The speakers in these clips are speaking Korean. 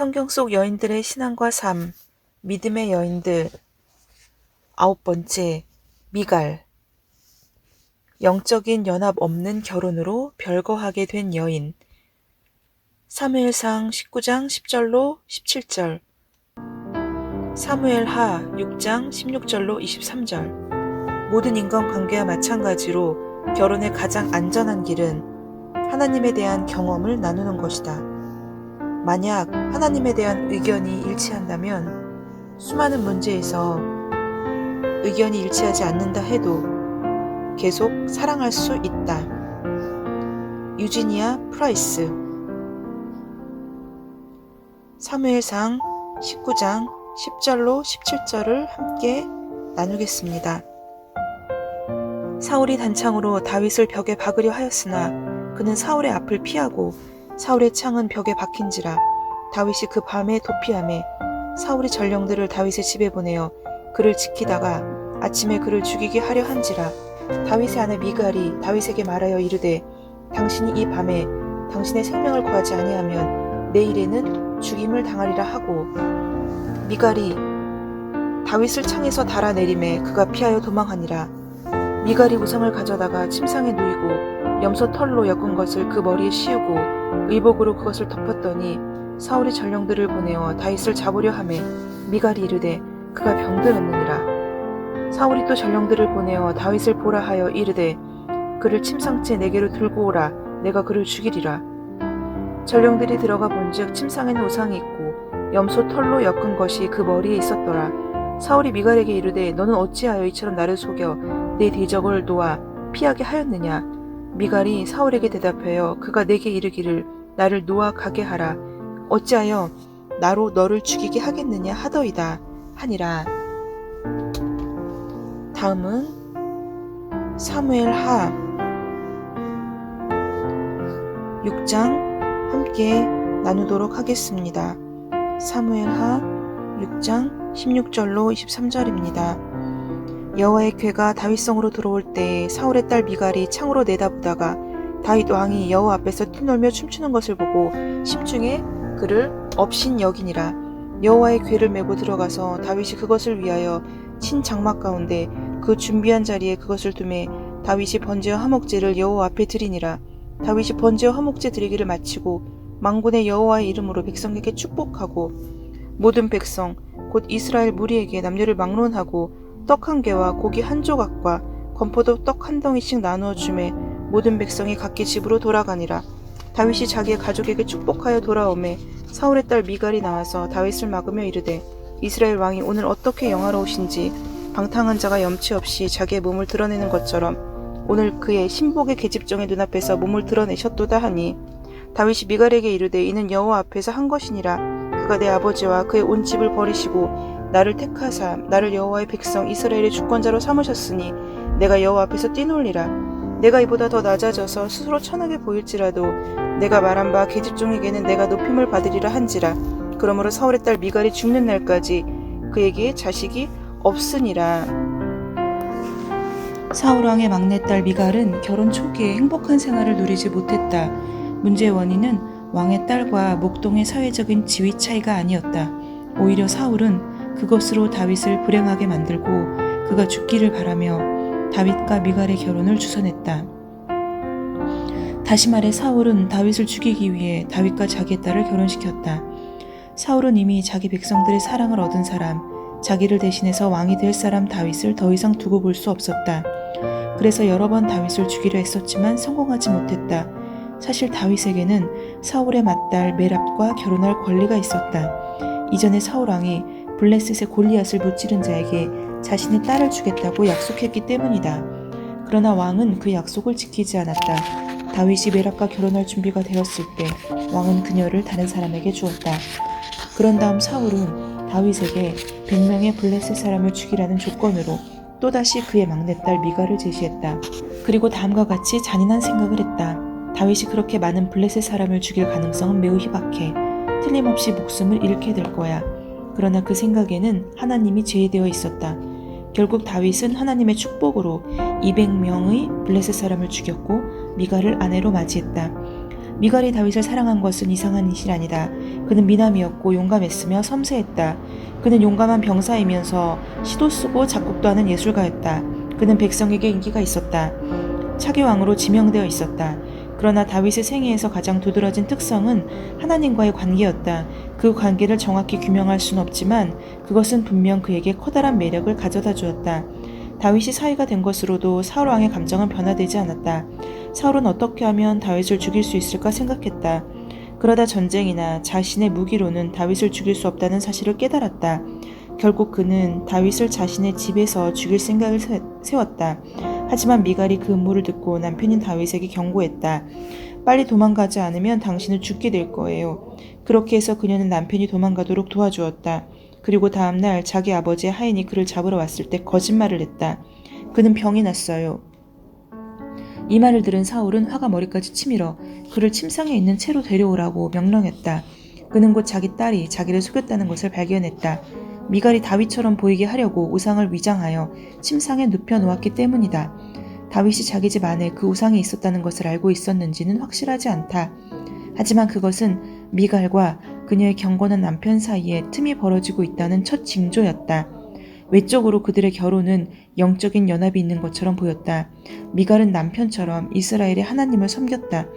성경 속 여인들의 신앙과 삶, 믿음의 여인들. 9번째, 미갈. 영적인 연합 없는 결혼으로 별거하게 된 여인. 사무엘상 19장 10절로 17절, 사무엘하 6장 16절로 23절. 모든 인간관계와 마찬가지로 결혼의 가장 안전한 길은 하나님에 대한 경험을 나누는 것이다. 만약 하나님에 대한 의견이 일치한다면 수많은 문제에서 의견이 일치하지 않는다 해도 계속 사랑할 수 있다. 유지니아 프라이스. 사무엘상 19장 10절로 17절을 함께 나누겠습니다. 사울이 단창으로 다윗을 벽에 박으려 하였으나 그는 사울의 앞을 피하고 사울의 창은 벽에 박힌지라. 다윗이 그 밤에 도피하매 사울이 전령들을 다윗의 집에 보내어 그를 지키다가 아침에 그를 죽이게 하려 한지라. 다윗의 아내 미갈이 다윗에게 말하여 이르되 당신이 이 밤에 당신의 생명을 구하지 아니하면 내일에는 죽임을 당하리라 하고, 미갈이 다윗을 창에서 달아내림에 그가 피하여 도망하니라. 미갈이 우상을 가져다가 침상에 누이고 염소 털로 엮은 것을 그 머리에 씌우고 의복으로 그것을 덮었더니 사울이 전령들을 보내어 다윗을 잡으려 하매 미갈이 이르되 그가 병들었느니라. 사울이 또 전령들을 보내어 다윗을 보라 하여 이르되 그를 침상째 내게로 들고 오라. 내가 그를 죽이리라. 전령들이 들어가 본즉 침상에는 우상이 있고 염소 털로 엮은 것이 그 머리에 있었더라. 사울이 미갈에게 이르되 너는 어찌하여 이처럼 나를 속여 내 대적을 놓아 피하게 하였느냐. 미갈이 사울에게 대답하여 그가 내게 이르기를 나를 놓아 가게 하라. 어찌하여 나로 너를 죽이게 하겠느냐 하더이다 하니라. 다음은 사무엘하 6장 함께 나누도록 하겠습니다. 사무엘하 6장 16절로 23절입니다. 여호와의 궤가 다윗성으로 들어올 때에 사울의 딸 미갈이 창으로 내다보다가 다윗 왕이 여호와 앞에서 뛰놀며 춤추는 것을 보고 심중에 그를 업신여기니라. 여호와의 궤를 메고 들어가서 다윗이 그것을 위하여 친 장막 가운데 그 준비한 자리에 그것을 두매 다윗이 번제와 화목제를 여호와 앞에 드리니라. 다윗이 번제와 화목제 드리기를 마치고 만군의 여호와의 이름으로 백성에게 축복하고 모든 백성 곧 이스라엘 무리에게 남녀를 막론하고 떡 한 개와 고기 한 조각과 건포도 떡 한 덩이씩 나누어 주매 모든 백성이 각기 집으로 돌아가니라. 다윗이 자기의 가족에게 축복하여 돌아오매 사울의 딸 미갈이 나와서 다윗을 막으며 이르되 이스라엘 왕이 오늘 어떻게 영화로우신지 방탕한 자가 염치 없이 자기의 몸을 드러내는 것처럼 오늘 그의 신복의 계집종의 눈앞에서 몸을 드러내셨도다 하니, 다윗이 미갈에게 이르되 이는 여호와 앞에서 한 것이니라. 그가 내 아버지와 그의 온 집을 버리시고 나를 택하사 나를 여호와의 백성 이스라엘의 주권자로 삼으셨으니 내가 여호와 앞에서 뛰놀리라. 내가 이보다 더 낮아져서 스스로 천하게 보일지라도 내가 말한 바 계집종에게는 내가 높임을 받으리라 한지라. 그러므로 사울의 딸 미갈이 죽는 날까지 그에게 자식이 없으니라. 사울왕의 막내딸 미갈은 결혼 초기에 행복한 생활을 누리지 못했다. 문제의 원인은 왕의 딸과 목동의 사회적인 지위 차이가 아니었다. 오히려 사울은 그것으로 다윗을 불행하게 만들고 그가 죽기를 바라며 다윗과 미갈의 결혼을 주선했다. 다시 말해 사울은 다윗을 죽이기 위해 다윗과 자기의 딸을 결혼시켰다. 사울은 이미 자기 백성들의 사랑을 얻은 사람, 자기를 대신해서 왕이 될 사람 다윗을 더 이상 두고 볼 수 없었다. 그래서 여러 번 다윗을 죽이려 했었지만 성공하지 못했다. 사실 다윗에게는 사울의 맏딸 메랍과 결혼할 권리가 있었다. 이전에 사울왕이 블레셋의 골리앗을 무찌른 자에게 자신의 딸을 주겠다고 약속했기 때문이다. 그러나 왕은 그 약속을 지키지 않았다. 다윗이 메랍과 결혼할 준비가 되었을 때 왕은 그녀를 다른 사람에게 주었다. 그런 다음 사울은 다윗에게 100명의 블레셋 사람을 죽이라는 조건으로 또다시 그의 막내딸 미갈을 제시했다. 그리고 다음과 같이 잔인한 생각을 했다. 다윗이 그렇게 많은 블레셋 사람을 죽일 가능성은 매우 희박해. 틀림없이 목숨을 잃게 될 거야. 그러나 그 생각에는 하나님이 제외되어 있었다. 결국 다윗은 하나님의 축복으로 200명의 블레셋 사람을 죽였고 미갈을 아내로 맞이했다. 미갈이 다윗을 사랑한 것은 이상한 일이 아니다. 그는 미남이었고 용감했으며 섬세했다. 그는 용감한 병사이면서 시도 쓰고 작곡도 하는 예술가였다. 그는 백성에게 인기가 있었다. 차기 왕으로 지명되어 있었다. 그러나 다윗의 생애에서 가장 두드러진 특성은 하나님과의 관계였다. 그 관계를 정확히 규명할 수는 없지만 그것은 분명 그에게 커다란 매력을 가져다 주었다. 다윗이 사위가 된 것으로도 사울 왕의 감정은 변화되지 않았다. 사울은 어떻게 하면 다윗을 죽일 수 있을까 생각했다. 그러다 전쟁이나 자신의 무기로는 다윗을 죽일 수 없다는 사실을 깨달았다. 결국 그는 다윗을 자신의 집에서 죽일 생각을 세웠다. 하지만 미갈이 그 음모를 듣고 남편인 다윗에게 경고했다. 빨리 도망가지 않으면 당신은 죽게 될 거예요. 그렇게 해서 그녀는 남편이 도망가도록 도와주었다. 그리고 다음날 자기 아버지의 하인이 그를 잡으러 왔을 때 거짓말을 했다. 그는 병이 났어요. 이 말을 들은 사울은 화가 머리까지 치밀어 그를 침상에 있는 채로 데려오라고 명령했다. 그는 곧 자기 딸이 자기를 속였다는 것을 발견했다. 미갈이 다윗처럼 보이게 하려고 우상을 위장하여 침상에 눕혀 놓았기 때문이다. 다윗이 자기 집 안에 그 우상이 있었다는 것을 알고 있었는지는 확실하지 않다. 하지만 그것은 미갈과 그녀의 경건한 남편 사이에 틈이 벌어지고 있다는 첫 징조였다. 외적으로 그들의 결혼은 영적인 연합이 있는 것처럼 보였다. 미갈은 남편처럼 이스라엘의 하나님을 섬겼다.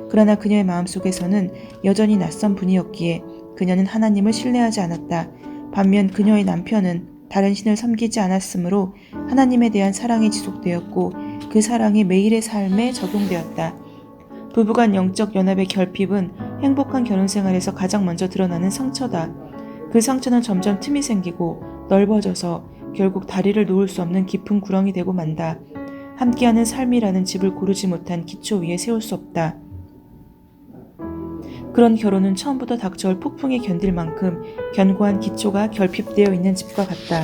그러나 그녀의 마음속에서는 여전히 낯선 분이었기에 그녀는 하나님을 신뢰하지 않았다. 반면 그녀의 남편은 다른 신을 섬기지 않았으므로 하나님에 대한 사랑이 지속되었고 그 사랑이 매일의 삶에 적용되었다. 부부간 영적 연합의 결핍은 행복한 결혼 생활에서 가장 먼저 드러나는 상처다. 그 상처는 점점 틈이 생기고 넓어져서 결국 다리를 놓을 수 없는 깊은 구렁이 되고 만다. 함께하는 삶이라는 집을 고르지 못한 기초 위에 세울 수 없다. 그런 결혼은 처음부터 닥쳐올 폭풍에 견딜 만큼 견고한 기초가 결핍되어 있는 집과 같다.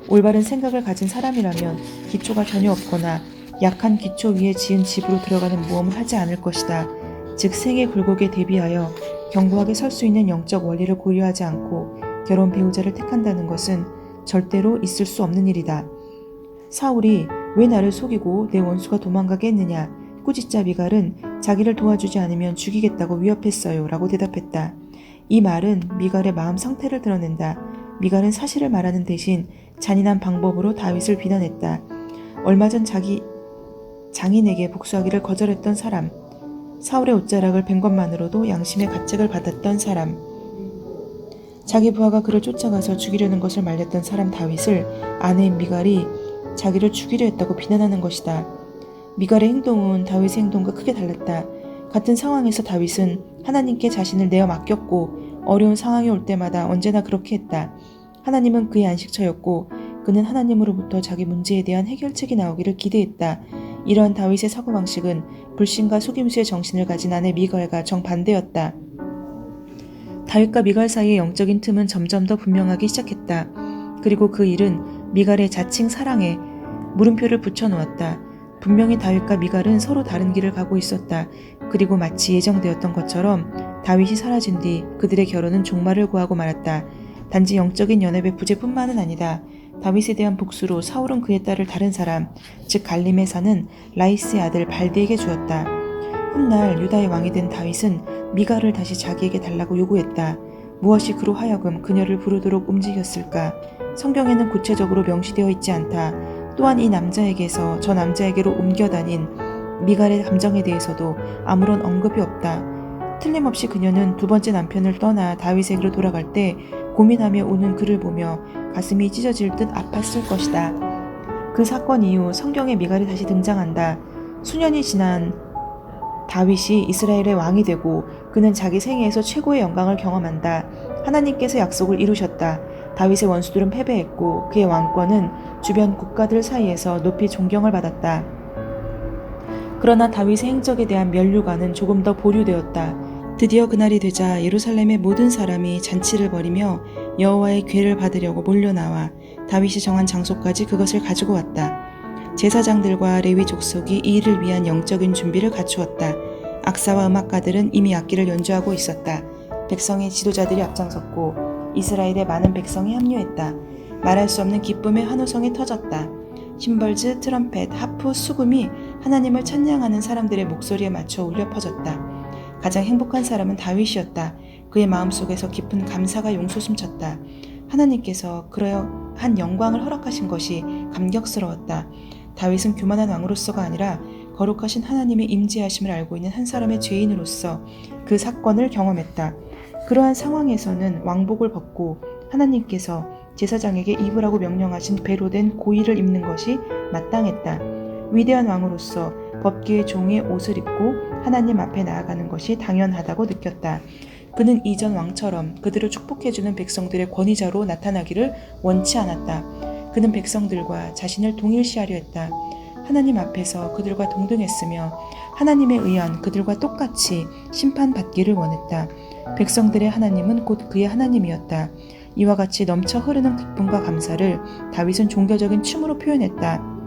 올바른 생각을 가진 사람이라면 기초가 전혀 없거나 약한 기초 위에 지은 집으로 들어가는 모험을 하지 않을 것이다. 즉 생의 굴곡에 대비하여 견고하게 설 수 있는 영적 원리를 고려하지 않고 결혼 배우자를 택한다는 것은 절대로 있을 수 없는 일이다. 사울이 왜 나를 속이고 내 원수가 도망가게 했느냐? 꾸짖자 미갈은 자기를 도와주지 않으면 죽이겠다고 위협했어요 라고 대답했다. 이 말은 미갈의 마음 상태를 드러낸다. 미갈은 사실을 말하는 대신 잔인한 방법으로 다윗을 비난했다. 얼마 전 자기 장인에게 복수하기를 거절했던 사람, 사울의 옷자락을 벤 것만으로도 양심의 가책을 받았던 사람, 자기 부하가 그를 쫓아가서 죽이려는 것을 말렸던 사람 다윗을 아내인 미갈이 자기를 죽이려 했다고 비난하는 것이다. 미갈의 행동은 다윗의 행동과 크게 달랐다. 같은 상황에서 다윗은 하나님께 자신을 내어 맡겼고 어려운 상황이 올 때마다 언제나 그렇게 했다. 하나님은 그의 안식처였고 그는 하나님으로부터 자기 문제에 대한 해결책이 나오기를 기대했다. 이러한 다윗의 사고방식은 불신과 속임수의 정신을 가진 아내 미갈과 정반대였다. 다윗과 미갈 사이의 영적인 틈은 점점 더 분명하기 시작했다. 그리고 그 일은 미갈의 자칭 사랑에 물음표를 붙여놓았다. 분명히 다윗과 미갈은 서로 다른 길을 가고 있었다. 그리고 마치 예정되었던 것처럼 다윗이 사라진 뒤 그들의 결혼은 종말을 구하고 말았다. 단지 영적인 연합의 부재뿐만은 아니다. 다윗에 대한 복수로 사울은 그의 딸을 다른 사람, 즉 갈림에 사는 라이스의 아들 발디에게 주었다. 훗날 유다의 왕이 된 다윗은 미갈을 다시 자기에게 달라고 요구했다. 무엇이 그로 하여금 그녀를 부르도록 움직였을까? 성경에는 구체적으로 명시되어 있지 않다. 또한 이 남자에게서 저 남자에게로 옮겨다닌 미갈의 감정에 대해서도 아무런 언급이 없다. 틀림없이 그녀는 두 번째 남편을 떠나 다윗에게로 돌아갈 때 고민하며 우는 그를 보며 가슴이 찢어질 듯 아팠을 것이다. 그 사건 이후 성경에 미갈이 다시 등장한다. 수년이 지난 다윗이 이스라엘의 왕이 되고 그는 자기 생애에서 최고의 영광을 경험한다. 하나님께서 약속을 이루셨다. 다윗의 원수들은 패배했고 그의 왕권은 주변 국가들 사이에서 높이 존경을 받았다. 그러나 다윗의 행적에 대한 면류관은 조금 더 보류되었다. 드디어 그날이 되자 예루살렘의 모든 사람이 잔치를 벌이며 여호와의 궤를 받으려고 몰려나와 다윗이 정한 장소까지 그것을 가지고 왔다. 제사장들과 레위 족속이 이 일을 위한 영적인 준비를 갖추었다. 악사와 음악가들은 이미 악기를 연주하고 있었다. 백성의 지도자들이 앞장섰고 이스라엘의 많은 백성이 합류했다. 말할 수 없는 기쁨의 환호성이 터졌다. 심벌즈, 트럼펫, 하프, 수금이 하나님을 찬양하는 사람들의 목소리에 맞춰 울려 퍼졌다. 가장 행복한 사람은 다윗이었다. 그의 마음속에서 깊은 감사가 용솟음쳤다. 하나님께서 그러한 영광을 허락하신 것이 감격스러웠다. 다윗은 교만한 왕으로서가 아니라 거룩하신 하나님의 임재하심을 알고 있는 한 사람의 죄인으로서 그 사건을 경험했다. 그러한 상황에서는 왕복을 벗고 하나님께서 제사장에게 입으라고 명령하신 배로 된 고의를 입는 것이 마땅했다. 위대한 왕으로서 법궤의 종의 옷을 입고 하나님 앞에 나아가는 것이 당연하다고 느꼈다. 그는 이전 왕처럼 그들을 축복해주는 백성들의 권위자로 나타나기를 원치 않았다. 그는 백성들과 자신을 동일시하려 했다. 하나님 앞에서 그들과 동등했으며 하나님에 의한 그들과 똑같이 심판받기를 원했다. 백성들의 하나님은 곧 그의 하나님이었다. 이와 같이 넘쳐 흐르는 기쁨과 감사를 다윗은 종교적인 춤으로 표현했다.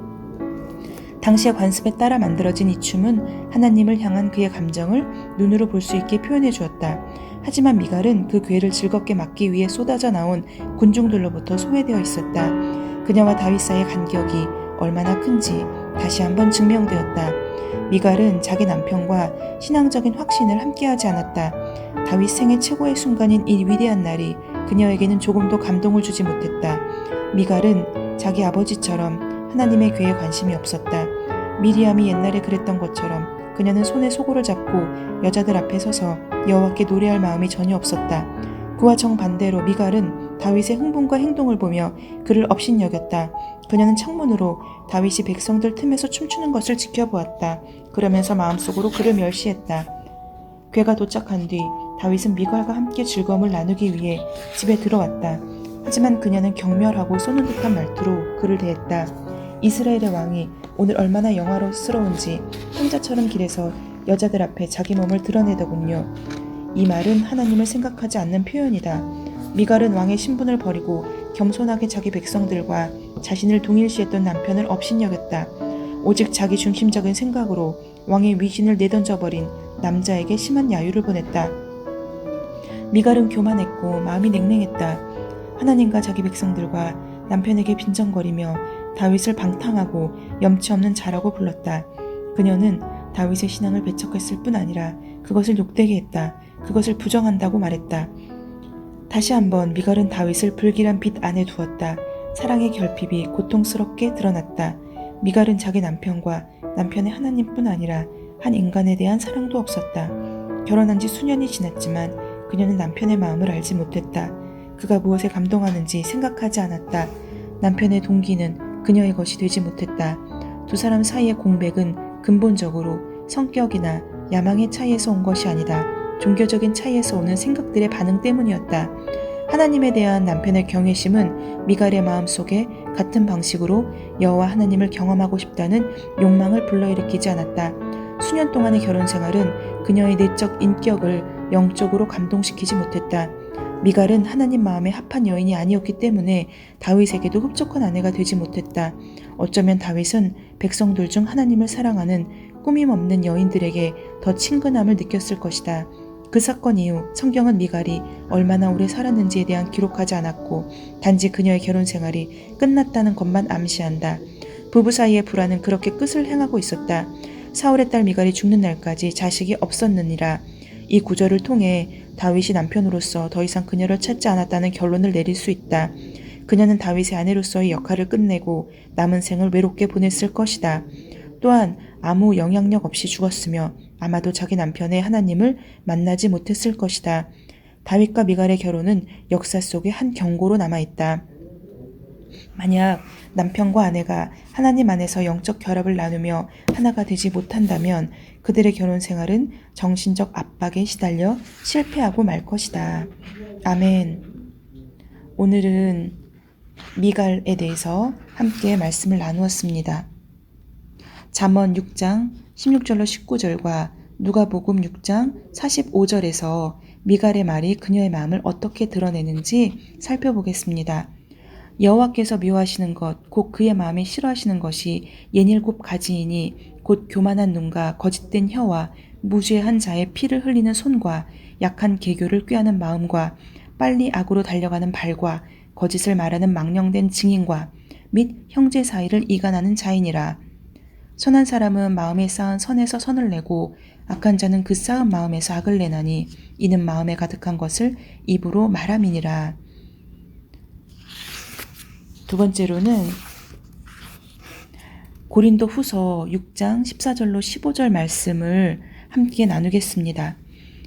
당시의 관습에 따라 만들어진 이 춤은 하나님을 향한 그의 감정을 눈으로 볼 수 있게 표현해 주었다. 하지만 미갈은 그 괴를 즐겁게 막기 위해 쏟아져 나온 군중들로부터 소외되어 있었다. 그녀와 다윗 사이의 간격이 얼마나 큰지 다시 한번 증명되었다. 미갈은 자기 남편과 신앙적인 확신을 함께하지 않았다. 다윗 생애 최고의 순간인 이 위대한 날이 그녀에게는 조금도 감동을 주지 못했다. 미갈은 자기 아버지처럼 하나님의 괴에 관심이 없었다. 미리암이 옛날에 그랬던 것처럼 그녀는 손에 소고를 잡고 여자들 앞에 서서 여호와께 노래할 마음이 전혀 없었다. 그와 정반대로 미갈은 다윗의 흥분과 행동을 보며 그를 업신여겼다. 그녀는 창문으로 다윗이 백성들 틈에서 춤추는 것을 지켜보았다. 그러면서 마음속으로 그를 멸시했다. 괴가 도착한 뒤 다윗은 미갈과 함께 즐거움을 나누기 위해 집에 들어왔다. 하지만 그녀는 경멸하고 쏘는 듯한 말투로 그를 대했다. 이스라엘의 왕이 오늘 얼마나 영화로스러운지 혼자처럼 길에서 여자들 앞에 자기 몸을 드러내더군요. 이 말은 하나님을 생각하지 않는 표현이다. 미갈은 왕의 신분을 버리고 겸손하게 자기 백성들과 자신을 동일시했던 남편을 업신여겼다. 오직 자기 중심적인 생각으로 왕의 위신을 내던져버린 남자에게 심한 야유를 보냈다. 미갈은 교만했고 마음이 냉랭했다. 하나님과 자기 백성들과 남편에게 빈정거리며 다윗을 방탕하고 염치 없는 자라고 불렀다. 그녀는 다윗의 신앙을 배척했을 뿐 아니라 그것을 욕되게 했다. 그것을 부정한다고 말했다. 다시 한번 미갈은 다윗을 불길한 빛 안에 두었다. 사랑의 결핍이 고통스럽게 드러났다. 미갈은 자기 남편과 남편의 하나님뿐 아니라 한 인간에 대한 사랑도 없었다. 결혼한 지 수년이 지났지만 그녀는 남편의 마음을 알지 못했다. 그가 무엇에 감동하는지 생각하지 않았다. 남편의 동기는 그녀의 것이 되지 못했다. 두 사람 사이의 공백은 근본적으로 성격이나 야망의 차이에서 온 것이 아니다. 종교적인 차이에서 오는 생각들의 반응 때문이었다. 하나님에 대한 남편의 경외심은 미갈의 마음속에 같은 방식으로 여호와 하나님을 경험하고 싶다는 욕망을 불러일으키지 않았다. 수년 동안의 결혼 생활은 그녀의 내적 인격을 영적으로 감동시키지 못했다. 미갈은 하나님 마음에 합한 여인이 아니었기 때문에 다윗에게도 흡족한 아내가 되지 못했다. 어쩌면 다윗은 백성들 중 하나님을 사랑하는 꾸밈 없는 여인들에게 더 친근함을 느꼈을 것이다. 그 사건 이후 성경은 미갈이 얼마나 오래 살았는지에 대한 기록하지 않았고 단지 그녀의 결혼 생활이 끝났다는 것만 암시한다. 부부 사이의 불화는 그렇게 끝을 행하고 있었다. 사울의 딸 미갈이 죽는 날까지 자식이 없었느니라. 이 구절을 통해 다윗이 남편으로서 더 이상 그녀를 찾지 않았다는 결론을 내릴 수 있다. 그녀는 다윗의 아내로서의 역할을 끝내고 남은 생을 외롭게 보냈을 것이다. 또한 아무 영향력 없이 죽었으며 아마도 자기 남편의 하나님을 만나지 못했을 것이다. 다윗과 미갈의 결혼은 역사 속에 한 경고로 남아있다. 만약 남편과 아내가 하나님 안에서 영적 결합을 나누며 하나가 되지 못한다면 그들의 결혼 생활은 정신적 압박에 시달려 실패하고 말 것이다. 아멘. 오늘은 미갈에 대해서 함께 말씀을 나누었습니다. 잠언 6장 16절로 19절과 누가복음 6장 45절에서 미갈의 말이 그녀의 마음을 어떻게 드러내는지 살펴보겠습니다. 여호와께서 미워하시는 것, 곧 그의 마음에 싫어하시는 것이 예닐곱 가지이니 곧 교만한 눈과 거짓된 혀와 무죄한 자의 피를 흘리는 손과 약한 계교를 꾀하는 마음과 빨리 악으로 달려가는 발과 거짓을 말하는 망령된 증인과 및 형제 사이를 이간하는 자이니라. 선한 사람은 마음에 쌓은 선에서 선을 내고 악한 자는 그 쌓은 마음에서 악을 내나니 이는 마음에 가득한 것을 입으로 말함이니라. 두 번째로는 고린도 후서 6장 14절로 15절 말씀을 함께 나누겠습니다.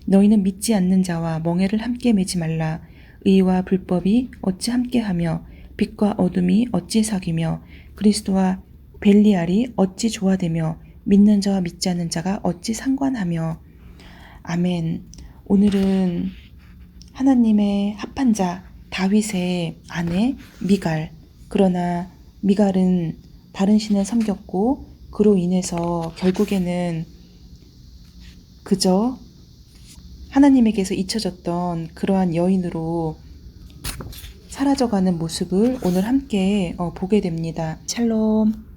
너희는 믿지 않는 자와 멍에를 함께 매지 말라. 의와 불법이 어찌 함께하며 빛과 어둠이 어찌 사귀며 그리스도와 벨리알이 어찌 조화되며 믿는 자와 믿지 않는 자가 어찌 상관하며. 아멘. 오늘은 하나님의 합한 자 다윗의 아내 미갈, 그러나 미갈은 다른 신을 섬겼고 그로 인해서 결국에는 그저 하나님에게서 잊혀졌던 그러한 여인으로 사라져가는 모습을 오늘 함께 보게 됩니다. 샬롬.